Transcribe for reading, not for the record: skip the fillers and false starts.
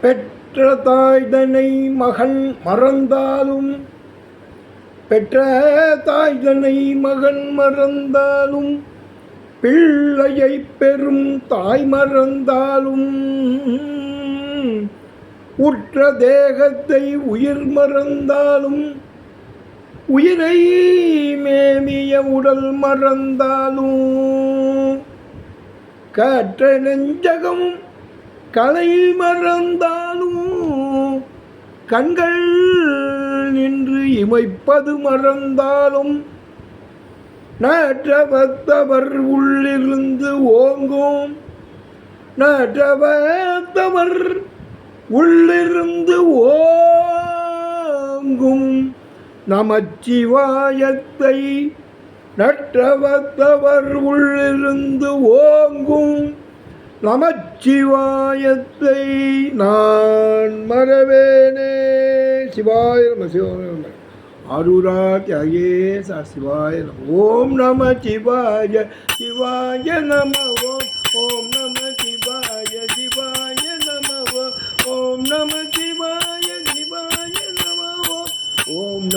பெற்ற தாய்தனை மகன் மறந்தாலும் பெற்ற தாய்தனை மகன் மறந்தாலும் பிள்ளையை பெறும் தாய் மறந்தாலும் உற்ற தேகத்தை உயிர் மறந்தாலும் உயிரை மேவிய உடல் மறந்தாலும் கற்ற நெஞ்சகம் கலை மறந்தாலும் கண்கள் நின்று இமைப்பது மறந்தாலும் நற்றவத்தவர் உள்ளிருந்து ஓங்கும் நற்றவத்தவர் உள்ளிருந்து ஓங்கும் நமச்சிவாயத்தை நற்றவத்தவர் உள்ளிருந்து ஓங்கும் நமச்சிவாயத்தை நான் மறவேனே. சிவாய நம சிவாய நம ஆரூரா தியாகே சா சிவாய நம. ஓம் நம சிவாய சிவாய நம. ஓம் நம